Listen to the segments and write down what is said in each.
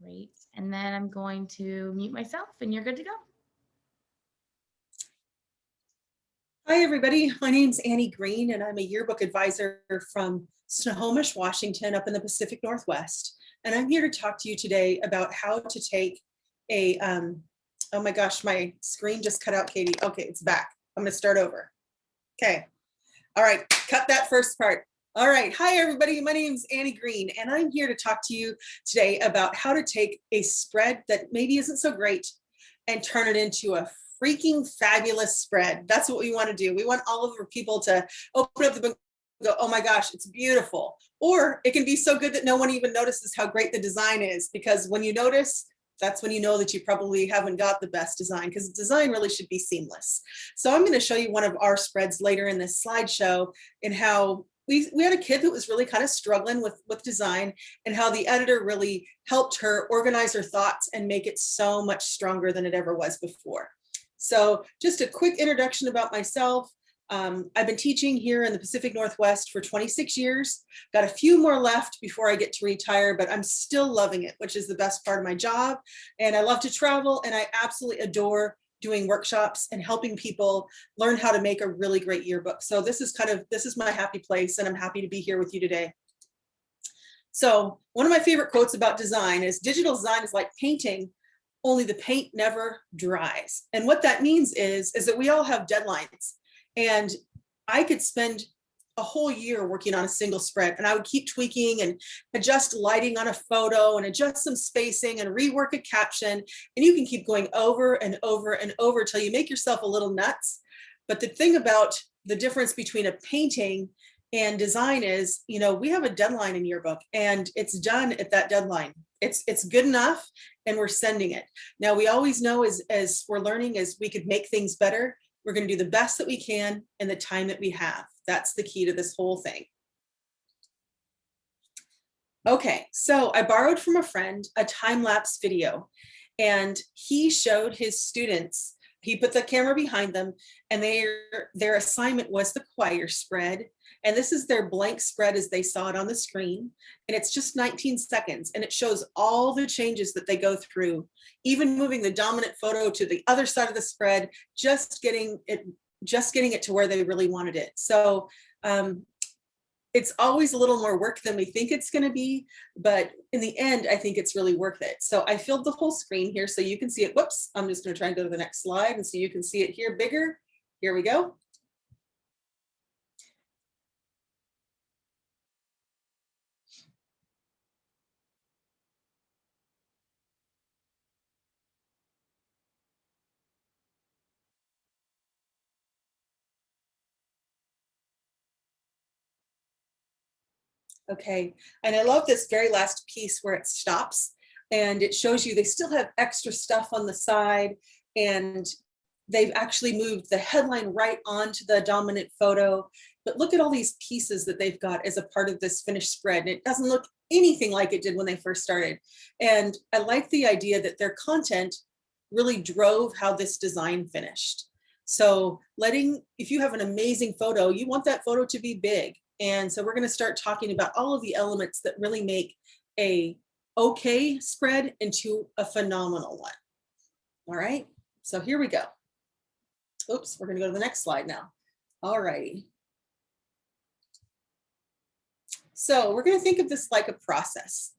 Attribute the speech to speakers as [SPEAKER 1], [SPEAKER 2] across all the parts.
[SPEAKER 1] Great. And then I'm going to mute myself and you're good to go.
[SPEAKER 2] Hi, everybody. My name's Annie Green, and I'm a yearbook advisor from Snohomish, Washington, up in the Pacific Northwest. And I'm here to talk to you today about how to take a, oh my gosh, my screen just cut out, Katie. Okay, it's back. I'm going to start over. Okay. All right, cut that first part. All right. Hi, everybody. My name's Annie Green, and I'm here to talk to you today about how to take a spread that maybe isn't so great and turn it into a freaking fabulous spread. That's what we want to do. We want all of our people to open up the book and go, oh my gosh, it's beautiful. Or it can be so good that no one even notices how great the design is, because when you notice, that's when you know that you probably haven't got the best design, because design really should be seamless. So I'm going to show you one of our spreads later in this slideshow, and how we had a kid that was really kind of struggling with design, and how the editor really helped her organize her thoughts and make it so much stronger than it ever was before. So just a quick introduction about myself. I've been teaching here in the Pacific Northwest for 26 years. Got a few more left before I get to retire, but I'm still loving it, which is the best part of my job. And I love to travel, and I absolutely adore doing workshops and helping people learn how to make a really great yearbook. So this is my happy place, and I'm happy to be here with you today. So one of my favorite quotes about design is, digital design is like painting, only the paint never dries. And what that means is that we all have deadlines. And I could spend a whole year working on a single spread, and I would keep tweaking and adjust lighting on a photo and adjust some spacing and rework a caption. And you can keep going over and over and over till you make yourself a little nuts. But the thing about the difference between a painting and design is, we have a deadline in yearbook, and it's done at that deadline. It's good enough, and we're sending it. Now, we always know as we're learning, as we could make things better, we're going to do the best that we can in the time that we have. That's the key to this whole thing. Okay, so I borrowed from a friend a time-lapse video, and he showed his students, he put the camera behind them, and their assignment was the choir spread. And this is their blank spread as they saw it on the screen. And it's just 19 seconds. And it shows all the changes that they go through, even moving the dominant photo to the other side of the spread, just getting it to where they really wanted it. So it's always a little more work than we think it's going to be. But in the end, I think it's really worth it. So I filled the whole screen here so you can see it. Whoops, I'm just going to try and go to the next slide, and so you can see it here bigger. Here we go. Okay, and I love this very last piece where it stops and it shows you they still have extra stuff on the side, and they've actually moved the headline right onto the dominant photo. But look at all these pieces that they've got as a part of this finished spread, and it doesn't look anything like it did when they first started. And I like the idea that their content really drove how this design finished. So if you have an amazing photo, you want that photo to be big. And so we're going to start talking about all of the elements that really make a okay spread into a phenomenal one. All right, so here we go. Oops, we're going to go to the next slide now. All righty. So we're going to think of this like a process.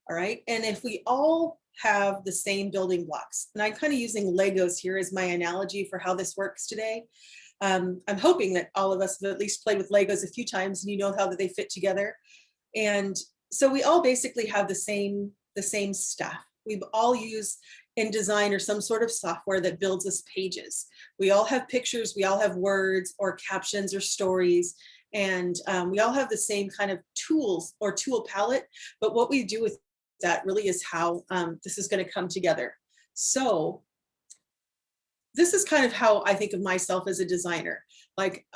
[SPEAKER 2] All right, and if we all have the same building blocks, and I'm kind of using Legos here as my analogy for how this works today. I'm hoping that all of us have at least played with Legos a few times, and you know how that they fit together. And so we all basically have the same stuff. We all use InDesign or some sort of software that builds us pages. We all have pictures, we all have words or captions or stories, and we all have the same kind of tools or tool palette. But what we do with that really is how this is going to come together. So this is kind of how I think of myself as a designer. Like,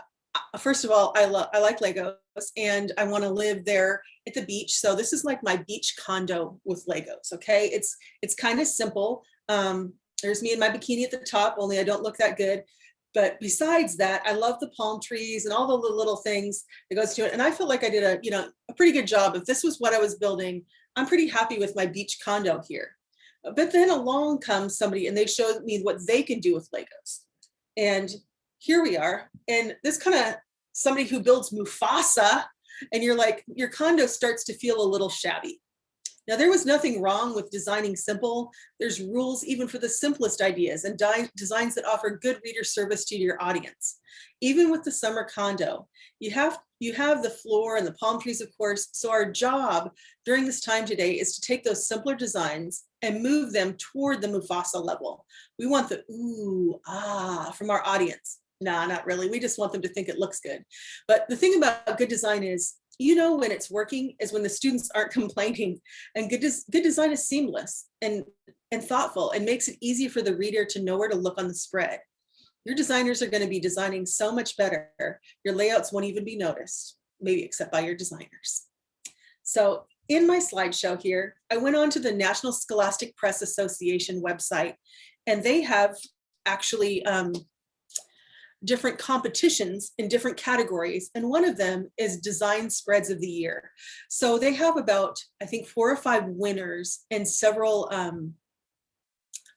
[SPEAKER 2] first of all, I like Legos, and I want to live there at the beach. So this is like my beach condo with Legos. Okay, it's kind of simple. There's me in my bikini at the top, only I don't look that good. But besides that, I love the palm trees and all the little things that goes to it. And I feel like I did a pretty good job. If this was what I was building, I'm pretty happy with my beach condo here. But then along comes somebody and they show me what they can do with Legos. And here we are. And this kind of somebody who builds Mufasa, and you're like, your condo starts to feel a little shabby. Now, there was nothing wrong with designing simple. There's rules even for the simplest ideas and designs that offer good reader service to your audience. Even with the summer condo, you have the floor and the palm trees, of course. So our job during this time today is to take those simpler designs and move them toward the Mufasa level. We want the ooh, ah from our audience. Nah, not really. We just want them to think it looks good. But the thing about good design is, you know, when it's working is when the students aren't complaining, and good design is seamless and thoughtful and makes it easy for the reader to know where to look on the spread. Your designers are going to be designing so much better. Your layouts won't even be noticed, maybe except by your designers. So in my slideshow here, I went on to the National Scholastic Press Association website, and they have actually different competitions in different categories. And one of them is design spreads of the year. So they have about, I think, 4 or 5 winners and several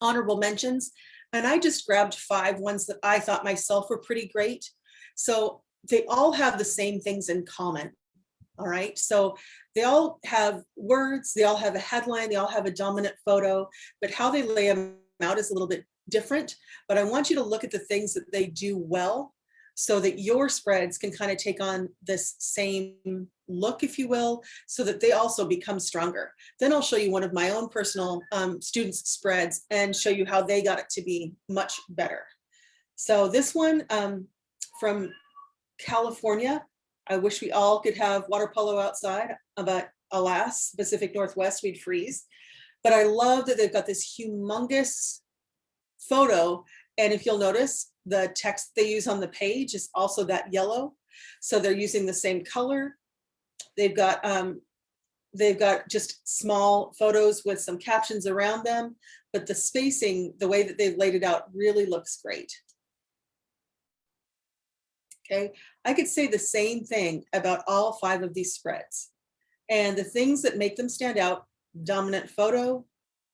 [SPEAKER 2] honorable mentions. And I just grabbed 5 ones that I thought myself were pretty great. So they all have the same things in common. All right. So they all have words, they all have a headline, they all have a dominant photo, but how they lay them out is a little bit different. But I want you to look at the things that they do well so that your spreads can kind of take on this same look, if you will, so that they also become stronger. Then I'll show you one of my own personal students' spreads and show you how they got it to be much better. So this one from California, I wish we all could have water polo outside, but alas, Pacific Northwest, we'd freeze. But I love that they've got this humongous photo. And if you'll notice, the text they use on the page is also that yellow. So they're using the same color. They've got just small photos with some captions around them, but the spacing, the way that they've laid it out really looks great. Okay, I could say the same thing about all 5 of these spreads. And the things that make them stand out: dominant photo,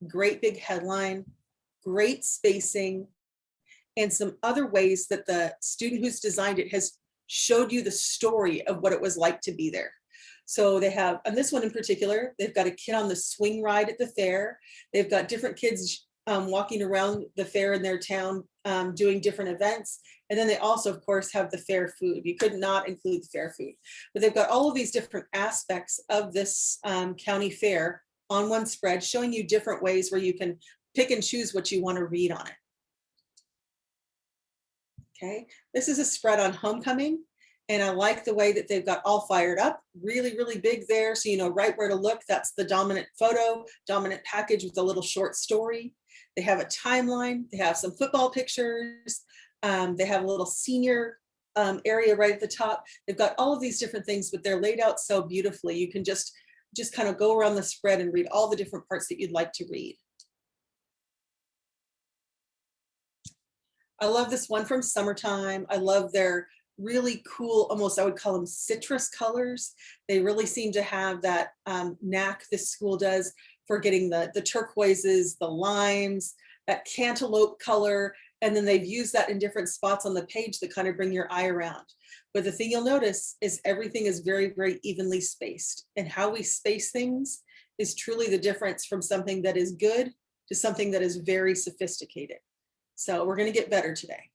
[SPEAKER 2] great big headline, great spacing, and some other ways that the student who's designed it has showed you the story of what it was like to be there. So they have, on this one in particular, they've got a kid on the swing ride at the fair. They've got different kids walking around the fair in their town doing different events. And then they also, of course, have the fair food. You could not include the fair food. But they've got all of these different aspects of this county fair on one spread, showing you different ways where you can pick and choose what you want to read on it. Okay, this is a spread on homecoming. And I like the way that they've got all fired up, really, really big there. So you know right where to look. That's the dominant photo, dominant package with a little short story. They have a timeline. They have some football pictures. They have a little senior area right at the top. They've got all of these different things, but they're laid out so beautifully. You can just kind of go around the spread and read all the different parts that you'd like to read. I love this one from summertime. I love their really cool, almost I would call them citrus colors. They really seem to have that knack, this school does, for getting the turquoises, the limes, that cantaloupe color. And then they've used that in different spots on the page that kind of bring your eye around. But the thing you'll notice is everything is very, very evenly spaced. And how we space things is truly the difference from something that is good to something that is very sophisticated. So we're going to get better today.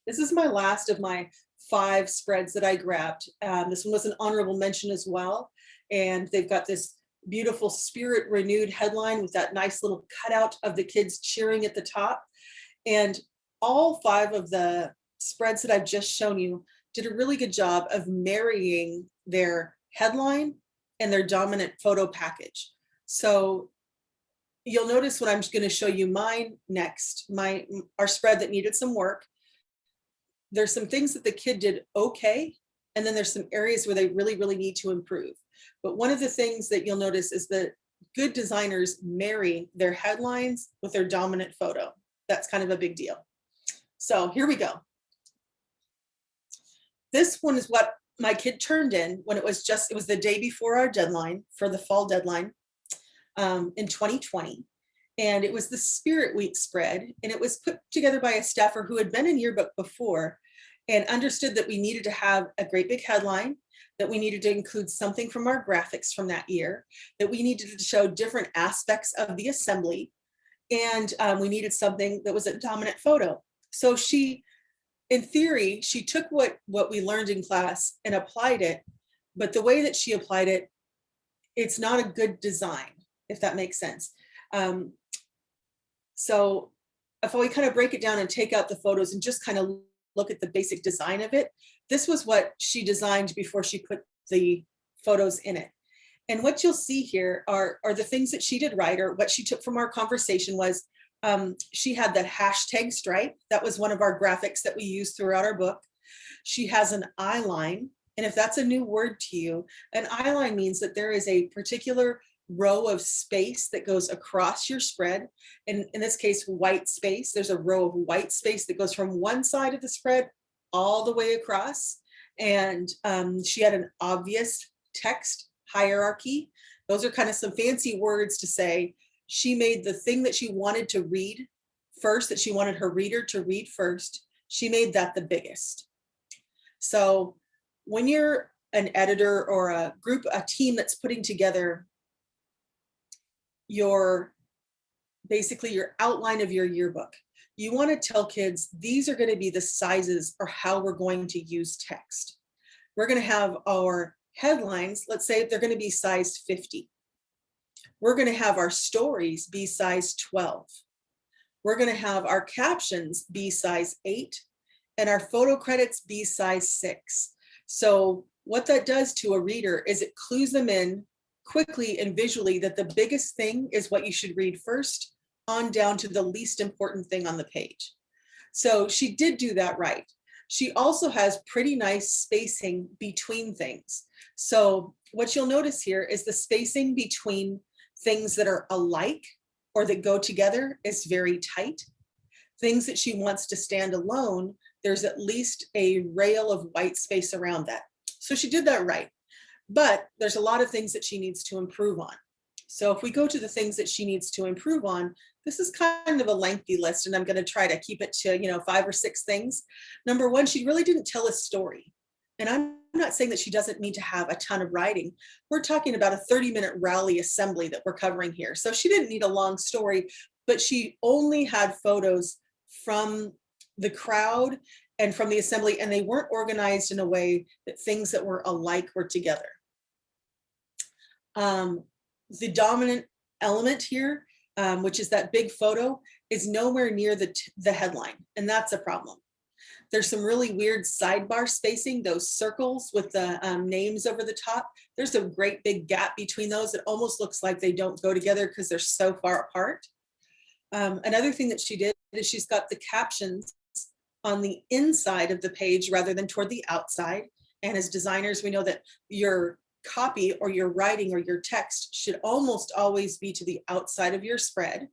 [SPEAKER 2] This is my last of my 5 spreads that I grabbed. This one was an honorable mention as well. And they've got this beautiful spirit renewed headline with that nice little cutout of the kids cheering at the top. And all 5 of the spreads that I've just shown you did a really good job of marrying their headline and their dominant photo package. So you'll notice when I'm going to show you mine next, our spread that needed some work. There's some things that the kid did okay, and then there's some areas where they really, really need to improve. But one of the things that you'll notice is that good designers marry their headlines with their dominant photo. That's kind of a big deal. So here we go. This one is what my kid turned in when it was the day before our deadline, for the fall deadline. in 2020. And it was the Spirit Week spread, and it was put together by a staffer who had been in yearbook before and understood that we needed to have a great big headline, that we needed to include something from our graphics from that year, that we needed to show different aspects of the assembly, and we needed something that was a dominant photo. So she, in theory, she took what we learned in class and applied it, but the way that she applied it, it's not a good design, if that makes sense. So if we kind of break it down and take out the photos and just kind of look at the basic design of it, this was what she designed before she put the photos in it. And what you'll see here are the things that she did right, or what she took from our conversation was, she had the hashtag stripe. That was one of our graphics that we used throughout our book. She has an eye line. And if that's a new word to you, an eye line means that there is a particular row of space that goes across your spread. And in this case, white space. There's a row of white space that goes from one side of the spread all the way across. And she had an obvious text hierarchy. Those are kind of some fancy words to say she made the thing that she wanted to read first, that she wanted her reader to read first. She made that the biggest. So when you're an editor or a team that's putting together basically your outline of your yearbook, you want to tell kids these are going to be the sizes or how we're going to use text. We're going to have our headlines, let's say they're going to be size 50. We're going to have our stories be size 12. We're going to have our captions be size 8 and our photo credits be size 6. So what that does to a reader is it clues them in quickly and visually that the biggest thing is what you should read first, on down to the least important thing on the page. So she did do that right. She also has pretty nice spacing between things. So what you'll notice here is the spacing between things that are alike or that go together is very tight. Things that she wants to stand alone, there's at least a rail of white space around that. So she did that right. But there's a lot of things that she needs to improve on. So if we go to the things that she needs to improve on, this is kind of a lengthy list, and I'm going to try to keep it to 5 or 6 things. Number one, she really didn't tell a story. And I'm not saying that she doesn't need to have a ton of writing. We're talking about a 30-minute rally assembly that we're covering here. So she didn't need a long story, but she only had photos from the crowd and from the assembly, and they weren't organized in a way that things that were alike were together. The dominant element here, which is that big photo, is nowhere near the headline, and that's a problem. There's some really weird sidebar spacing, those circles with the names over the top. There's a great big gap between those. It almost looks like they don't go together because they're so far apart. Another thing that she did is she's got the captions on the inside of the page rather than toward the outside. And as designers, we know that your copy or your writing or your text should almost always be to the outside of your spread.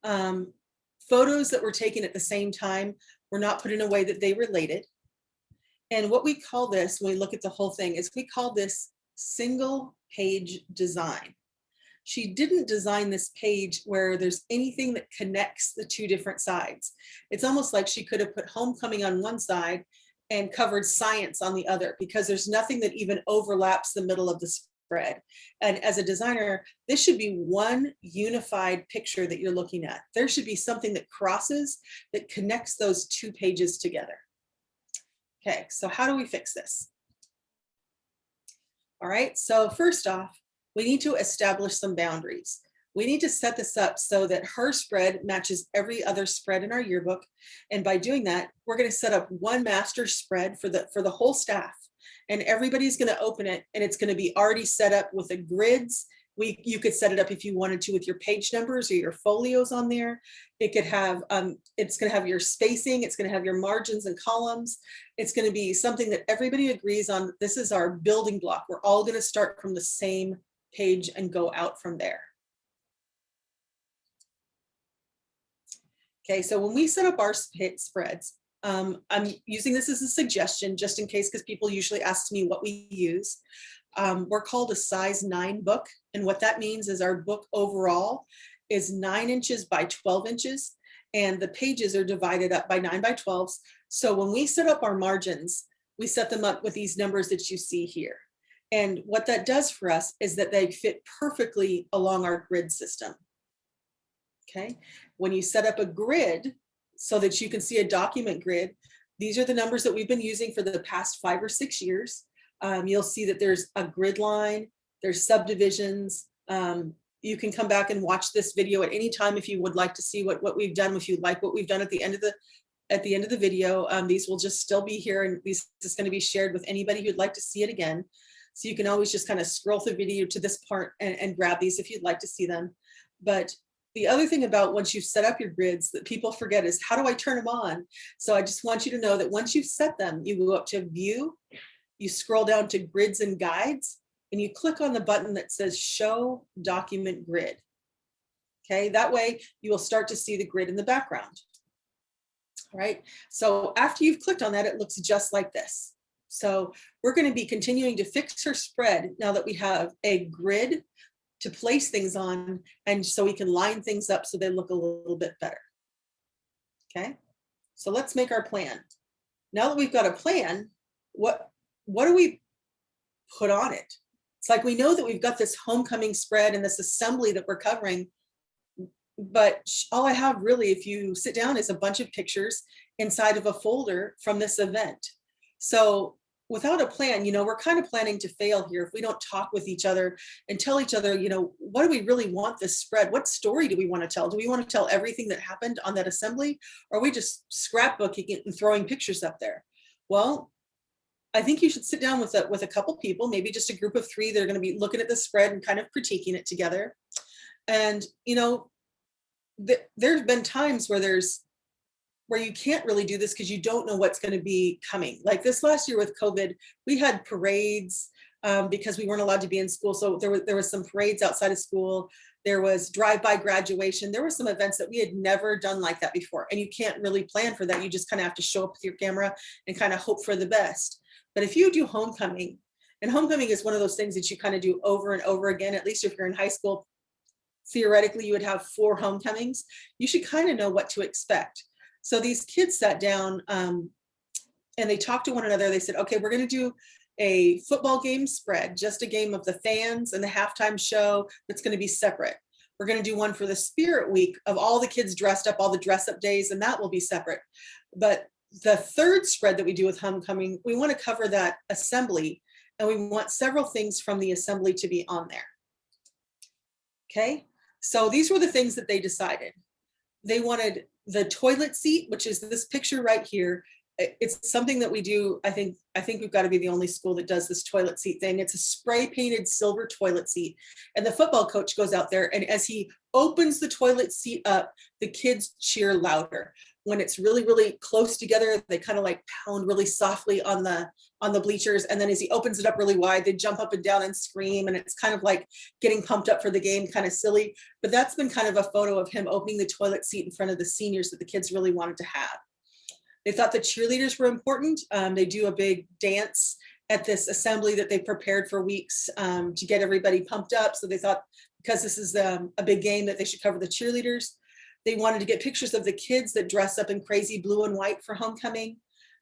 [SPEAKER 2] Photos that were taken at the same time were not put in a way that they related. And what we call this, when we look at the whole thing, is we call this single page design. She didn't design this page where there's anything that connects the two different sides. It's almost like she could have put homecoming on one side and covered science on the other, because there's nothing that even overlaps the middle of the spread. And as a designer, this should be one unified picture that you're looking at. There should be something that crosses, that connects those two pages together. Okay, so how do we fix this? All right, so first off, we need to establish some boundaries. We need to set this up so that her spread matches every other spread in our yearbook. And by doing that, we're going to set up one master spread for the whole staff. And everybody's going to open it, and it's going to be already set up with the grids. You could set it up if you wanted to with your page numbers or your folios on there. It could have, it's going to have your spacing. It's going to have your margins and columns. It's going to be something that everybody agrees on. This is our building block. We're all going to start from the same page and go out from there. Okay, so when we set up our spreads, I'm using this as a suggestion just in case, because people usually ask me what we use. We're called a size 9 book. And what that means is our book overall is 9 inches by 12 inches. And the pages are divided up by 9 by 12s. So when we set up our margins, we set them up with these numbers that you see here. And what that does for us is that they fit perfectly along our grid system. Okay. When you set up a grid so that you can see a document grid, these are the numbers that we've been using for the past 5 or 6 years. You'll see that there's a grid line, there's subdivisions. You can come back and watch this video at any time if you would like to see what we've done, if you like what we've done at the end of the video. These will just still be here, and this is going to be shared with anybody who'd like to see it again. So you can always just kind of scroll through video to this part and grab these if you'd like to see them. But the other thing about once you've set up your grids that people forget is, how do I turn them on? So I just want you to know that once you've set them, you go up to View, you scroll down to Grids and Guides, and you click on the button that says Show Document Grid. Okay, that way you will start to see the grid in the background. All right, so after you've clicked on that, it looks just like this. So we're going to be continuing to fix our spread now that we have a grid to place things on, and so we can line things up so they look a little bit better. Okay, so let's make our plan. Now that we've got a plan, what do we put on it? It's like we know that we've got this homecoming spread and this assembly that we're covering, but all I have really, if you sit down, is a bunch of pictures inside of a folder from this event. So without a plan, we're kind of planning to fail here if we don't talk with each other and tell each other, what do we really want this spread? What story do we want to tell? Do we want to tell everything that happened on that assembly? Or are we just scrapbooking it and throwing pictures up there? Well, I think you should sit down with a couple people, maybe just a group of 3 that are going to be looking at the spread and kind of critiquing it together. And, there's been times where you can't really do this because you don't know what's going to be coming. Like this last year with COVID, we had parades because we weren't allowed to be in school. So there was some parades outside of school. There was drive-by graduation. There were some events that we had never done like that before. And you can't really plan for that. You just kind of have to show up with your camera and kind of hope for the best. But if you do homecoming, and homecoming is one of those things that you kind of do over and over again, at least if you're in high school, theoretically you would have 4 homecomings. You should kind of know what to expect. So these kids sat down and they talked to one another. They said, okay, we're going to do a football game spread, just a game of the fans and the halftime show that's going to be separate. We're going to do one for the Spirit Week of all the kids dressed up, all the dress up days, and that will be separate. But the third spread that we do with homecoming, we want to cover that assembly, and we want several things from the assembly to be on there. Okay, so these were the things that they decided. They wanted the toilet seat, which is this picture right here. It's something that we do. I think we've got to be the only school that does this toilet seat thing. It's a spray painted silver toilet seat. And the football coach goes out there, and as he opens the toilet seat up, the kids cheer louder. When it's really, really close together, they kind of like pound really softly on the bleachers. And then as he opens it up really wide, they jump up and down and scream. And it's kind of like getting pumped up for the game, kind of silly. But that's been kind of a photo of him opening the toilet seat in front of the seniors that the kids really wanted to have. They thought the cheerleaders were important. They do a big dance at this assembly that they prepared for weeks to get everybody pumped up. So they thought, because this is a big game, that they should cover the cheerleaders. They wanted to get pictures of the kids that dress up in crazy blue and white for homecoming.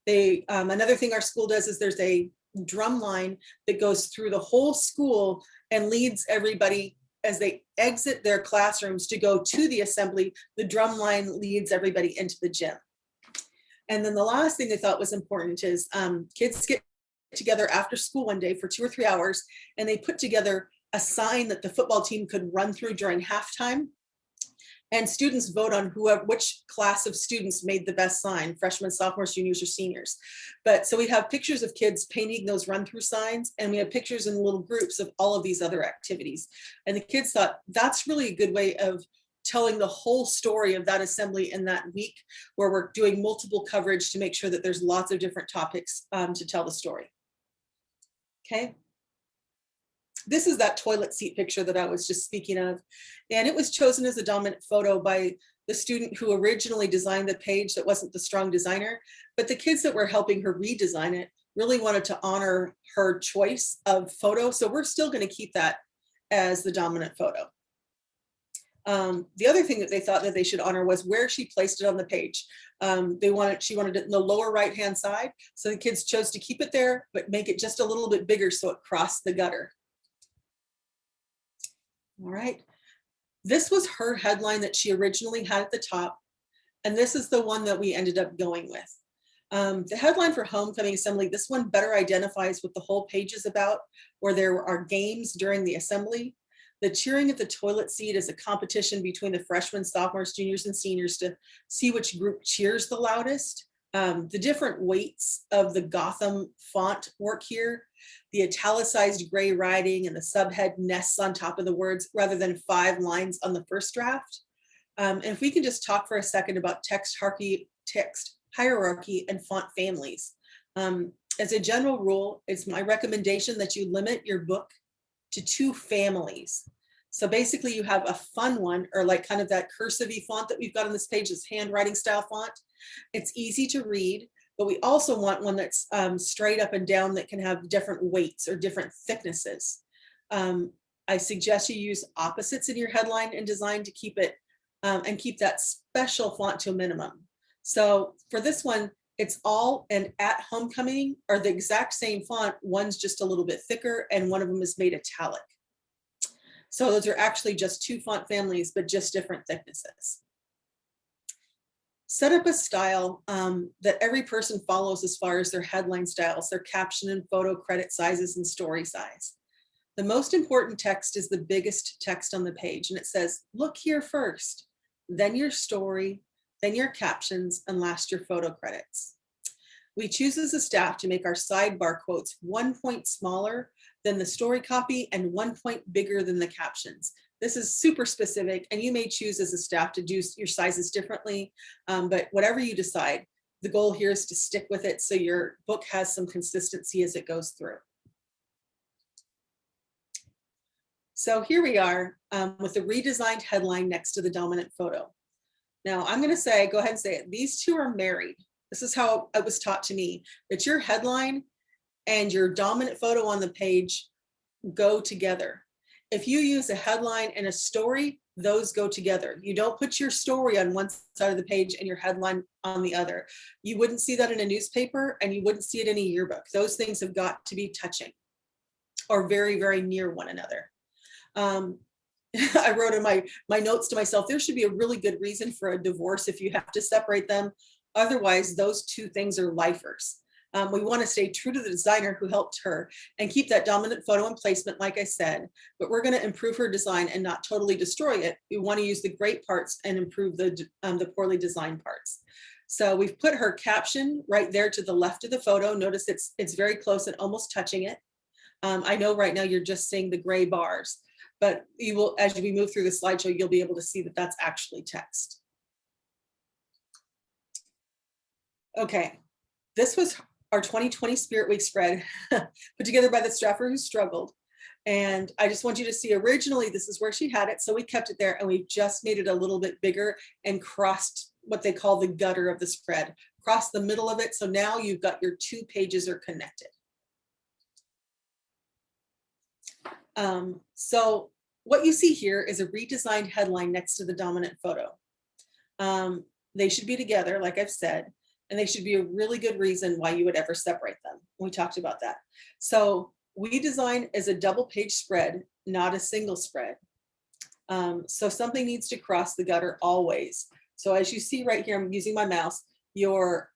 [SPEAKER 2] Another thing our school does is there's a drum line that goes through the whole school and leads everybody as they exit their classrooms to go to the assembly. The drum line leads everybody into the gym. And then the last thing they thought was important is kids get together after school one day for 2 or 3 hours, and they put together a sign that the football team could run through during halftime. And students vote on which class of students made the best sign, freshmen, sophomores, juniors, or seniors. But so we have pictures of kids painting those run-through signs, and we have pictures in little groups of all of these other activities. And the kids thought that's really a good way of telling the whole story of that assembly in that week, where we're doing multiple coverage to make sure that there's lots of different topics to tell the story. Okay. This is that toilet seat picture that I was just speaking of. And it was chosen as a dominant photo by the student who originally designed the page that wasn't the strong designer, but the kids that were helping her redesign it really wanted to honor her choice of photo. So we're still going to keep that as the dominant photo. The other thing that they thought that they should honor was where she placed it on the page. She wanted it in the lower right-hand side. So the kids chose to keep it there, but make it just a little bit bigger so it crossed the gutter. All right. This was her headline that she originally had at the top. And this is the one that we ended up going with. The headline for Homecoming Assembly, this one better identifies what the whole page is about, where there are games during the assembly. The cheering at the toilet seat is a competition between the freshmen, sophomores, juniors, and seniors to see which group cheers the loudest. The different weights of the Gotham font work here, the italicized gray writing and the subhead nests on top of the words rather than 5 lines on the first draft. And if we can just talk for a second about text hierarchy and font families. As a general rule, it's my recommendation that you limit your book to 2 families. So basically you have a fun one, or like kind of that cursive-y font that we've got on this page, is handwriting style font. It's easy to read, but we also want one that's straight up and down that can have different weights or different thicknesses. I suggest you use opposites in your headline and design to keep it and keep that special font to a minimum. So for this one, it's all and at Homecoming are the exact same font. One's just a little bit thicker and one of them is made italic. So those are actually just 2 font families, but just different thicknesses. Set up a style that every person follows as far as their headline styles, their caption and photo credit sizes and story size. The most important text is the biggest text on the page, and it says, look here first, then your story, then your captions, and last your photo credits. We choose as a staff to make our sidebar quotes 1 point smaller than the story copy and 1 point bigger than the captions. This is super specific, and you may choose as a staff to do your sizes differently, but whatever you decide, the goal here is to stick with it so your book has some consistency as it goes through. So here we are with the redesigned headline next to the dominant photo. Now I'm going to say, go ahead and say it. These 2 are married. This is how it was taught to me, that your headline and your dominant photo on the page go together. If you use a headline and a story, those go together. You don't put your story on one side of the page and your headline on the other. You wouldn't see that in a newspaper, and you wouldn't see it in a yearbook. Those things have got to be touching or very, very near one another. I wrote in my notes to myself, there should be a really good reason for a divorce if you have to separate them. Otherwise, those 2 things are lifers. We want to stay true to the designer who helped her and keep that dominant photo and placement, like I said, but we're going to improve her design and not totally destroy it. We want to use the great parts and improve the poorly designed parts. So we've put her caption right there to the left of the photo. Notice it's very close and almost touching it. I know right now you're just seeing the gray bars, but you will, as we move through the slideshow, you'll be able to see that that's actually text. Okay, this was our 2020 Spirit Week spread put together by the staffer who struggled. And I just want you to see, originally this is where she had it, so we kept it there and we've just made it a little bit bigger and crossed what they call the gutter of the spread, crossed the middle of it. So now you've got your 2 pages are connected. So what you see here is a redesigned headline next to the dominant photo. They should be together, like I've said, and they should be a really good reason why you would ever separate them. We talked about that. So we design as a double page spread, not a single spread. So something needs to cross the gutter always. So as you see right here, I'm using my mouse, your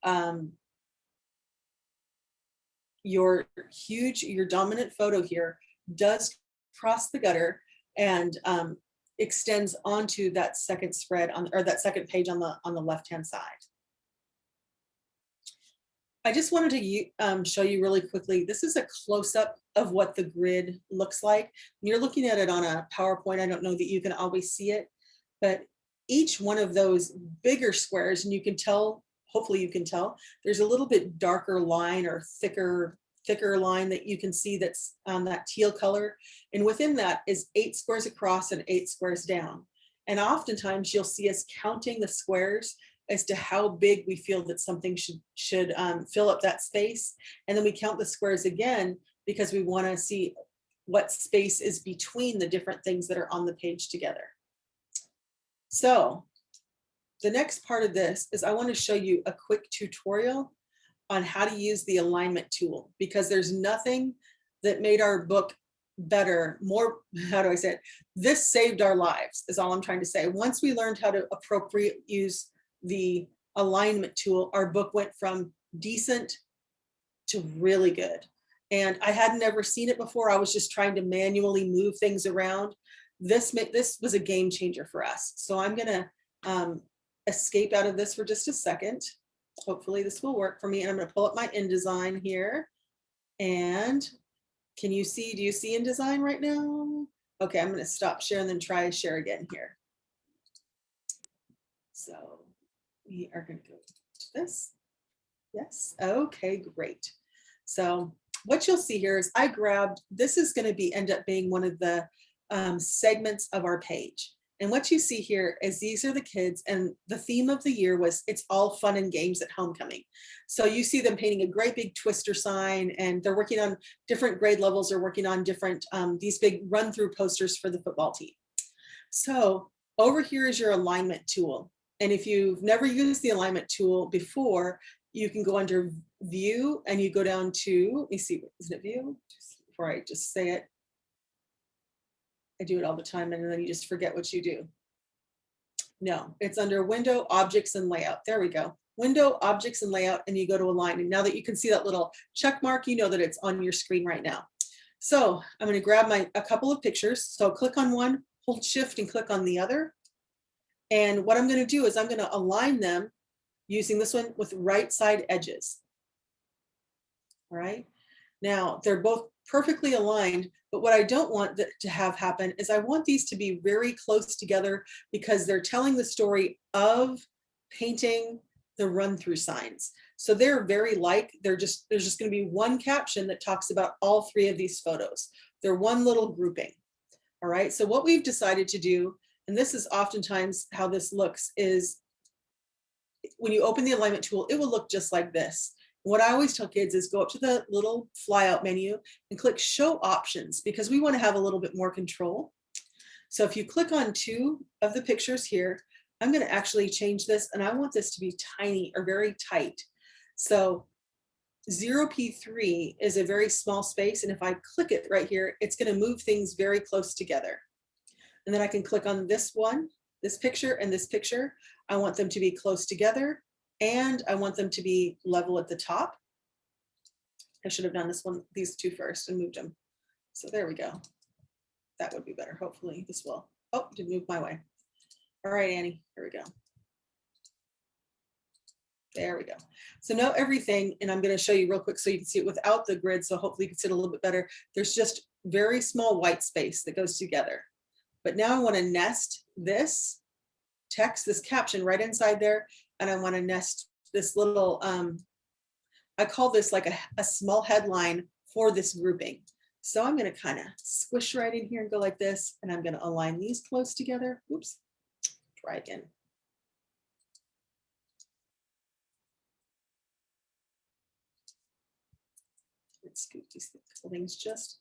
[SPEAKER 2] dominant photo here does cross the gutter and extends onto that second spread or that second page on the left-hand side. I just wanted to show you really quickly. This is a close-up of what the grid looks like. When you're looking at it on a PowerPoint, I don't know that you can always see it, but each one of those bigger squares, and you can tell, hopefully you can tell, there's a little bit darker line or thicker line that you can see that's that teal color. And within that is 8 squares across and 8 squares down. And oftentimes you'll see us counting the squares as to how big we feel that something should fill up that space. And then we count the squares again because we want to see what space is between the different things that are on the page together. So the next part of this is I want to show you a quick tutorial on how to use the alignment tool, because there's nothing that made our book better, more, how do I say it? This saved our lives is all I'm trying to say. Once we learned how to appropriate use the alignment tool, our book went from decent to really good. And I had never seen it before. I was just trying to manually move things around. This was a game changer for us. So I'm gonna escape out of this for just a second. Hopefully this will work for me. And I'm gonna pull up my InDesign here. And can you see, do you see InDesign right now? Okay, I'm gonna stop share and then try share again here. So we are gonna go to this. Yes, okay, great. So what you'll see here is I grabbed, this is gonna end up being one of the segments of our page. And what you see here is these are the kids, and the theme of the year was it's all fun and games at homecoming. So you see them painting a great big twister sign, and they're working on different grade levels, they're working on different, these big run through posters for the football team. So over here is your alignment tool. And if you've never used the alignment tool before, you can go under view and you go down to, let me see, isn't it view? Before I just say it. I do it all the time and then you just forget what you do. No, it's under window, objects and layout. There we go. Window, objects and layout, and you go to align. And now that you can see that little check mark, you know that it's on your screen right now. So I'm going to grab a couple of pictures. So click on one, hold shift and click on the other. And what I'm going to do is I'm going to align them using this one with right side edges. All right. Now they're both perfectly aligned, but what I don't want to have happen is I want these to be very close together because they're telling the story of painting the run-through signs. So they're very like, there's just going to be one caption that talks about all three of these photos. They're one little grouping. All right. So what we've decided to do, and this is oftentimes how this looks, is when you open the alignment tool, it will look just like this. What I always tell kids is go up to the little flyout menu and click show options, because we want to have a little bit more control. So if you click on two of the pictures here, I'm going to actually change this, and I want this to be tiny or very tight. So 0p3 is a very small space, and if I click it right here, it's going to move things very close together. And then I can click on this one, this picture and this picture. I want them to be close together, and I want them to be level at the top. I should have done these two first and moved them. So there we go. That would be better. Hopefully this will. Oh, didn't move my way. All right, Annie, here we go. There we go. So now everything, and I'm going to show you real quick so you can see it without the grid. So hopefully you can see it a little bit better. There's just very small white space that goes together. But now I want to nest this text, this caption right inside there. And I want to nest this little, I call this like a small headline for this grouping. So I'm going to kind of squish right in here and go like this. And I'm going to align these close together. Oops, try again. Let's scoop these couple things, just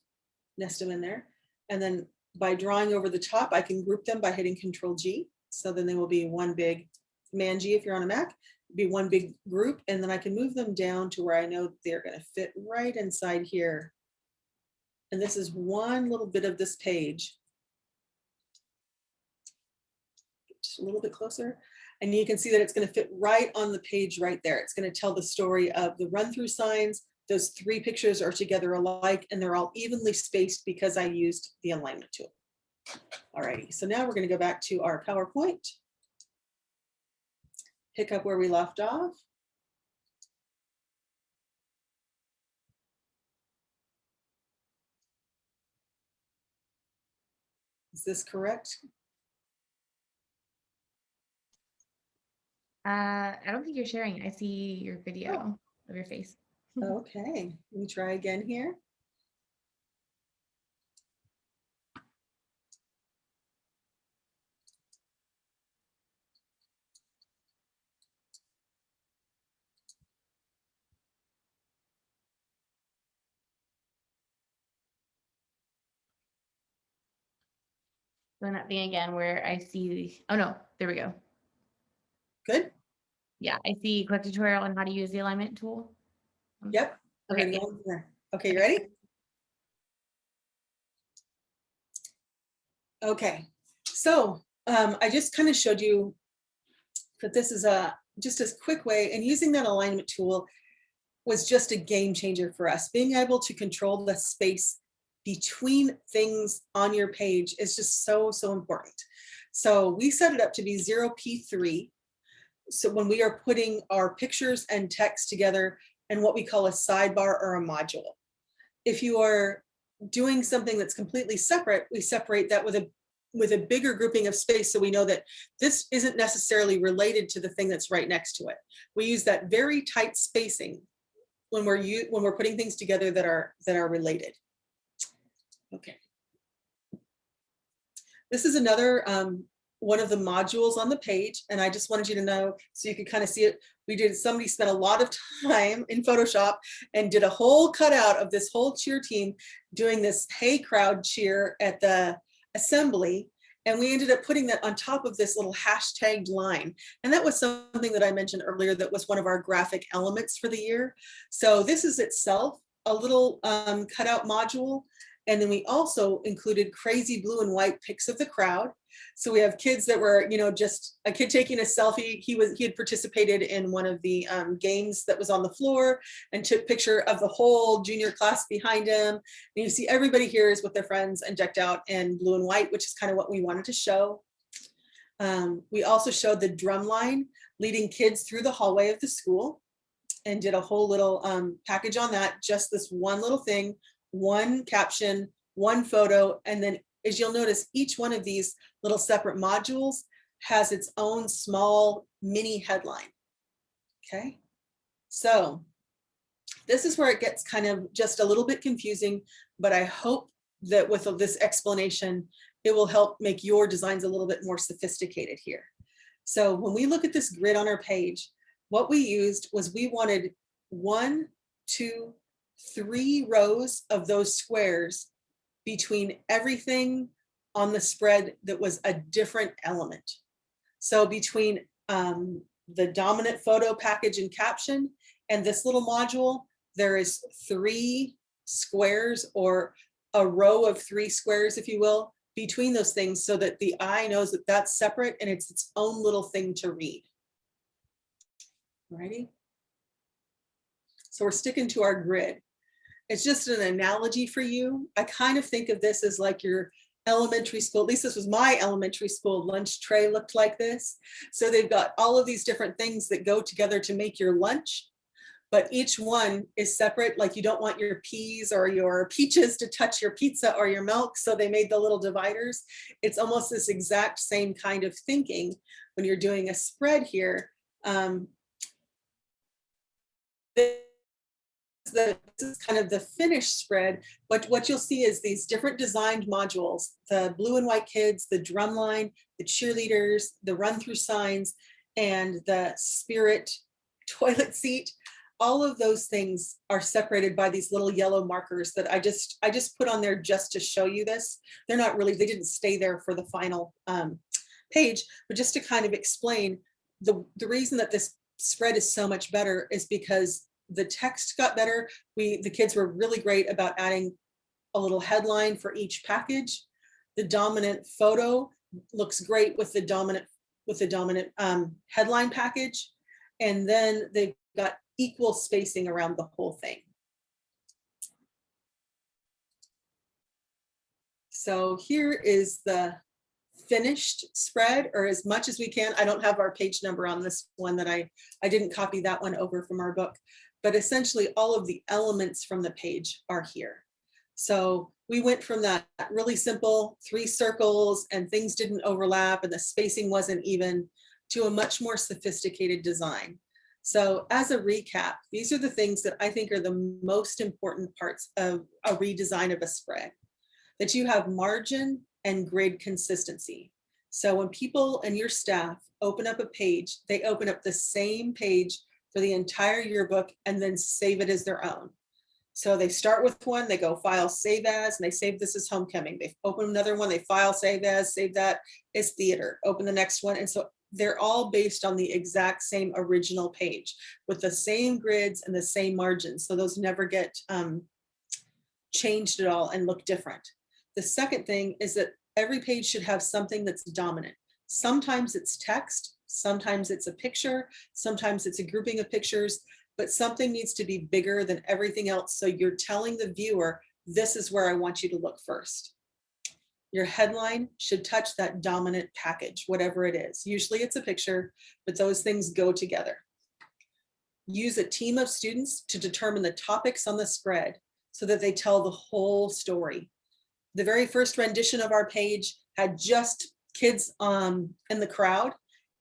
[SPEAKER 2] nest them in there. And then by drawing over the top, I can group them by hitting Control G. So then they will be one big, Command G if you're on a Mac, be one big group. And then I can move them down to where I know they're going to fit right inside here. And this is one little bit of this page. Just a little bit closer. And you can see that it's going to fit right on the page right there. It's going to tell the story of the run-through signs. Those three pictures are together alike, and they're all evenly spaced because I used the alignment tool. All righty, so now we're going to go back to our PowerPoint. Pick up where we left off. Is this correct?
[SPEAKER 1] I don't think you're sharing. I see your video of your face.
[SPEAKER 2] Okay, let me try again here.
[SPEAKER 1] doing that thing again where I see, oh no, there we go.
[SPEAKER 2] Good.
[SPEAKER 1] Yeah, I see quick tutorial on how to use the alignment tool.
[SPEAKER 2] Yep. We're
[SPEAKER 1] Okay,
[SPEAKER 2] gonna
[SPEAKER 1] yeah.
[SPEAKER 2] go in there. Okay, you
[SPEAKER 1] Okay.
[SPEAKER 2] ready? Okay. So I just kind of showed you that this is just a quick way, and using that alignment tool was just a game changer for us. Being able to control the space between things on your page is just so, so important. So we set it up to be 0p3. So when we are putting our pictures and text together in what we call a sidebar or a module. If you are doing something that's completely separate, we separate that with a bigger grouping of space, so we know that this isn't necessarily related to the thing that's right next to it. We use that very tight spacing when we're putting things together that are related. Okay. This is another one of the modules on the page, and I just wanted you to know so you could kind of see it. Somebody spent a lot of time in Photoshop and did a whole cutout of this whole cheer team doing this hey crowd cheer at the assembly. And we ended up putting that on top of this little hashtagged line. And that was something that I mentioned earlier that was one of our graphic elements for the year. So this is itself a little cutout module. And then we also included crazy blue and white pics of the crowd. So we have kids that were, just a kid taking a selfie. He had participated in one of the games that was on the floor and took a picture of the whole junior class behind him. And you see everybody here is with their friends and decked out in blue and white, which is kind of what we wanted to show. We also showed the drum line leading kids through the hallway of the school and did a whole little package on that, just this one little thing, one caption, one photo, and then as you'll notice, each one of these little separate modules has its own small mini headline. Okay, so this is where it gets kind of just a little bit confusing, but I hope that with this explanation, it will help make your designs a little bit more sophisticated here. So when we look at this grid on our page, what we used was we wanted 1, 2, 3 rows of those squares between everything on the spread that was a different element. So between the dominant photo package and caption and this little module, there is 3 squares, or a row of 3 squares, if you will, between those things, so that the eye knows that that's separate and it's its own little thing to read. Alrighty. So we're sticking to our grid. It's just an analogy for you. I kind of think of this as like your elementary school, at least this was my elementary school lunch tray, looked like this. So they've got all of these different things that go together to make your lunch, but each one is separate. Like you don't want your peas or your peaches to touch your pizza or your milk, so they made the little dividers. It's almost this exact same kind of thinking when you're doing a spread here. This is kind of the finished spread, but what you'll see is these different designed modules: the blue and white kids, the drum line, the cheerleaders, the run through signs, and the spirit toilet seat. All of those things are separated by these little yellow markers that I just put on there just to show you this. They're not really, they didn't stay there for the final page, but just to kind of explain the reason that this spread is so much better is because the text got better. The kids were really great about adding a little headline for each package. The dominant photo looks great with the dominant headline package, and then they've got equal spacing around the whole thing. So here is the finished spread, or as much as we can. I don't have our page number on this one, that I didn't copy that one over from our book, but essentially all of the elements from the page are here. So we went from that really simple 3 circles and things didn't overlap and the spacing wasn't even, to a much more sophisticated design. So as a recap, these are the things that I think are the most important parts of a redesign of a spread: that you have margin and grid consistency. So when people and your staff open up a page, they open up the same page for the entire yearbook and then save it as their own. So they start with one, they go file, save as, and they save this as homecoming. They open another one, they file, save as, save that is theater, open the next one. And so they're all based on the exact same original page with the same grids and the same margins. So those never get changed at all and look different. The second thing is that every page should have something that's dominant. Sometimes it's text, sometimes it's a picture, sometimes it's a grouping of pictures, but something needs to be bigger than everything else. So you're telling the viewer, this is where I want you to look first. Your headline should touch that dominant package, whatever it is. Usually it's a picture, but those things go together. Use a team of students to determine the topics on the spread so that they tell the whole story. The very first rendition of our page had just kids in the crowd,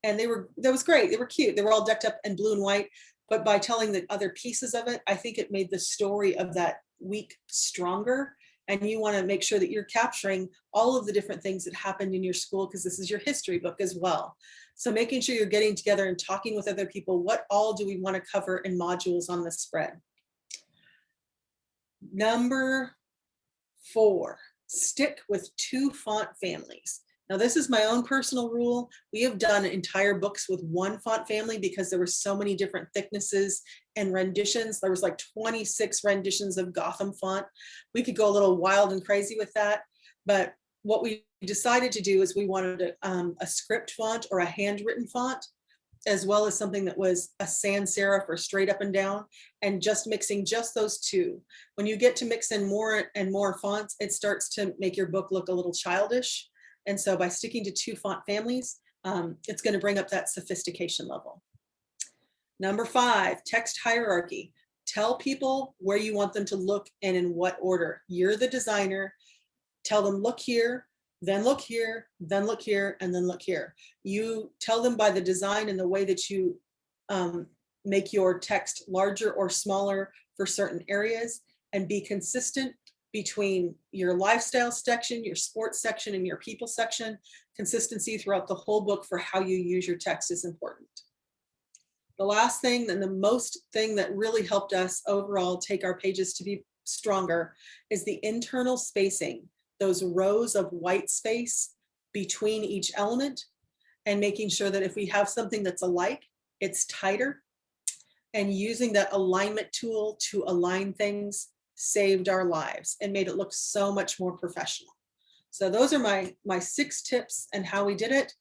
[SPEAKER 2] and that was great. They were cute. They were all decked up in blue and white. But by telling the other pieces of it, I think it made the story of that week stronger. And you want to make sure that you're capturing all of the different things that happened in your school, because this is your history book as well. So making sure you're getting together and talking with other people, what all do we want to cover in modules on the spread? Number 4, stick with 2 font families. Now, this is my own personal rule. We have done entire books with 1 font family because there were so many different thicknesses and renditions. There was like 26 renditions of Gotham font. We could go a little wild and crazy with that. But what we decided to do is we wanted a script font or a handwritten font, as well as something that was a sans serif or straight up and down, and just mixing just those 2. When you get to mix in more and more fonts, it starts to make your book look a little childish. And so by sticking to 2 font families, it's going to bring up that sophistication level. Number 5, text hierarchy. Tell people where you want them to look and in what order. You're the designer. Tell them, look here, then look here, then look here, and then look here. You tell them by the design and the way that you make your text larger or smaller for certain areas, and be consistent between your lifestyle section, your sports section, and your people section. Consistency throughout the whole book for how you use your text is important. The last thing, and the most thing that really helped us overall take our pages to be stronger, is the internal spacing, those rows of white space between each element, and making sure that if we have something that's alike, it's tighter, and using that alignment tool to align things saved our lives and made it look so much more professional. So those are my 6 tips and how we did it.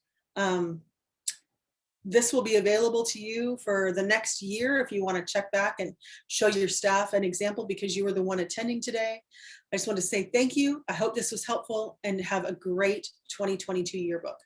[SPEAKER 2] This will be available to you for the next year if you want to check back and show your staff an example, because you were the one attending today. I just want to say thank you. I hope this was helpful, and have a great 2022 yearbook.